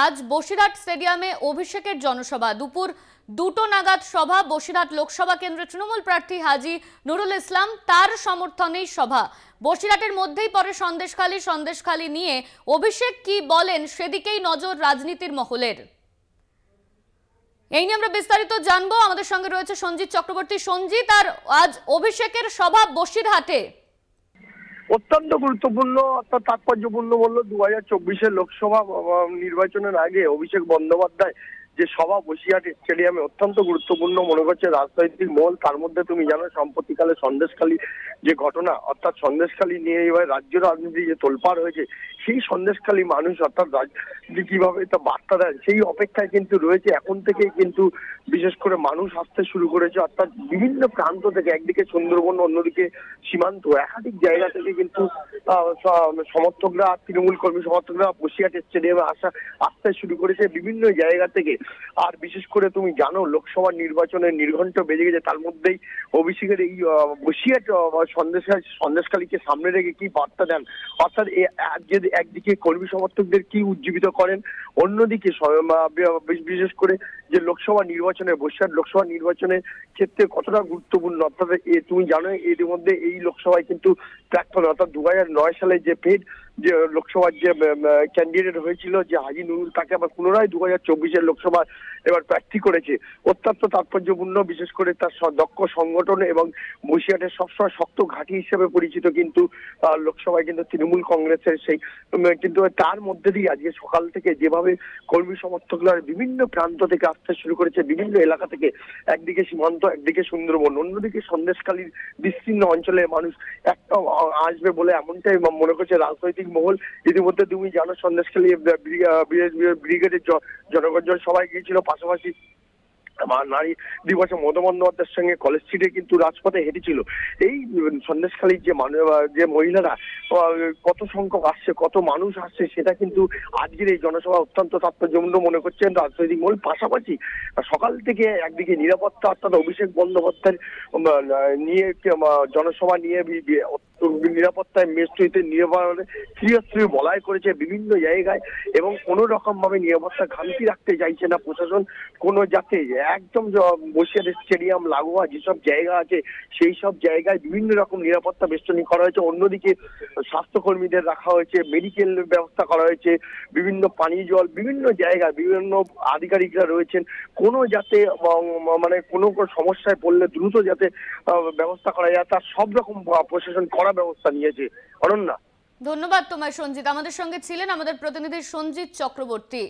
আজ বসিরহাট স্টেডিয়ামে অভিষেকের জনসভা। দুপুর 2টো নাগাদ সভা। বসিরহাট লোকসভা কেন্দ্রের তৃণমূল প্রার্থী হাজী নুরুল ইসলাম, তার সমর্থনেই সভা। বসিরহাটের মধ্যেই পরে সন্দেশখালী নিয়ে অভিষেক কি বলেন সেদিকেই নজর রাজনীতির মহলের। এই নিয়ে আমরা বিস্তারিত জানবো। আমাদের সঙ্গে রয়েছে সঞ্জিত চক্রবর্তী। সঞ্জিত, আর আজ অভিষেকের সভা বসিরহাটে। অত্যন্ত গুরুত্বপূর্ণ, অর্থাৎ তাৎপর্যপূর্ণ বললো 2024-এর লোকসভা নির্বাচনের আগে অভিষেক বন্দ্যোপাধ্যায় যে সভা বসিরহাট স্টেডিয়ামে অত্যন্ত গুরুত্বপূর্ণ মনে করছে রাজনৈতিক মহল। তার মধ্যে তুমি জানো সম্প্রতিকালে সন্দেশখালী যে ঘটনা, অর্থাৎ সন্দেশখালী নিয়ে এবার রাজ্য রাজনীতি যে তোলপাড় হয়েছে, সেই সন্দেশখালী মানুষ অর্থাৎ রাজনীতি কিভাবে তা বার্তা দেয় সেই অপেক্ষায় কিন্তু রয়েছে। এখন থেকেই কিন্তু বিশেষ করে মানুষ আসতে শুরু করেছে, অর্থাৎ বিভিন্ন প্রান্ত থেকে, একদিকে সুন্দরবন অন্যদিকে সীমান্ত, একাধিক জায়গা থেকে কিন্তু সমর্থকরা, তৃণমূল কর্মী সমর্থকরা বসিরহাট স্টেডিয়ামে আসতে শুরু করেছে বিভিন্ন জায়গা থেকে। আর বিশেষ করে তুমি জানো লোকসভা নির্বাচনের নির্ঘণ্ট বেজে গেছে, তার মধ্যেই অভিষেকের এই বসিরহাট সন্দেশখালীকে সামনে রেখে কি বার্তা দেন, অর্থাৎ একদিকে কর্মী সমর্থকদের কি উজ্জীবিত করেন, অন্যদিকে বিশেষ করে যে লোকসভা নির্বাচনে বসিরহাট লোকসভা নির্বাচনের ক্ষেত্রে কতটা গুরুত্বপূর্ণ। অর্থাৎ তুমি জানো এর মধ্যে এই লোকসভায় কিন্তু প্রাক্তন অর্থাৎ 2009 সালে যে ফের যে লোকসভার যে ক্যান্ডিডেট হয়েছিল যে হাজী নুরুল, তাকে আবার পুনরায় 2024-এর লোকসভা এবার প্রার্থী করেছে। অত্যন্ত তাৎপর্যপূর্ণ, বিশেষ করে তার দক্ষ সংগঠন এবং বসিরহাটের সবসময় শক্ত ঘাঁটি হিসেবে পরিচিত কিন্তু লোকসভায় কিন্তু তৃণমূল কংগ্রেসের সেই, কিন্তু তার মধ্যে দিয়ে আজকে সকাল থেকে যেভাবে কর্মী সমর্থকরা বিভিন্ন প্রান্ত থেকে আসতে শুরু করেছে, বিভিন্ন এলাকা থেকে, একদিকে সীমান্ত, একদিকে সুন্দরবন, অন্যদিকে সন্দেশখালীর বিস্তীর্ণ অঞ্চলে মানুষ একটা আসবে বলে এমনটাই মনে করছে রাজনৈতিক মহল। ইতিমধ্যে তুমি জানো সন্দেশখালী ব্রিগেডের জনগণ সবাই গিয়েছিল, পাশাপাশি নারী দিবসে মমতা বন্দ্যোপাধ্যায়ের সঙ্গে কলেজ স্ট্রিটে কিন্তু রাজপথে হেঁটেছিল। এই সন্দেশখালীর যে মহিলারা কত সংখ্যক আসছে, কত মানুষ আসছে, সেটা কিন্তু আজকের এই জনসভা অত্যন্ত তাৎপর্যপূর্ণ মনে করছেন রাজনৈতিক মহল। পাশাপাশি সকাল থেকে একদিকে নিরাপত্তা, অর্থাৎ অভিষেক বন্দ্যোপাধ্যায়ের নিয়ে জনসভা নিয়ে নিরাপত্তায় মেস্ট্রিতে নিরাপত্তা বলয় করেছে বিভিন্ন জায়গায়, এবং কোনো রকম ভাবে নিরাপত্তা ঘাটতি রাখতে চাইছে না প্রশাসন। কোনো যাতে একদম বসিরহাট স্টেডিয়াম লাগোয়া যেসব জায়গা আছে সেই সব জায়গায় বিভিন্ন রকম নিরাপত্তা বেষ্টনী করা হয়েছে। অন্যদিকে স্বাস্থ্যকর্মীদের রাখা হয়েছে, মেডিকেল ব্যবস্থা করা হয়েছে, বিভিন্ন পানীয় জল, বিভিন্ন জায়গায় বিভিন্ন আধিকারিকরা রয়েছেন, কোনো যাতে মানে কোনো সমস্যায় পড়লে দ্রুত যাতে ব্যবস্থা করা যায় তার সব রকম প্রশাসন করা ব্যবস্থা নিয়েছে। অনন্যা, ধন্যবাদ তোমায় সঞ্জিত। আমাদের সঙ্গে ছিলেন আমাদের প্রতিনিধি সঞ্জিত চক্রবর্তী।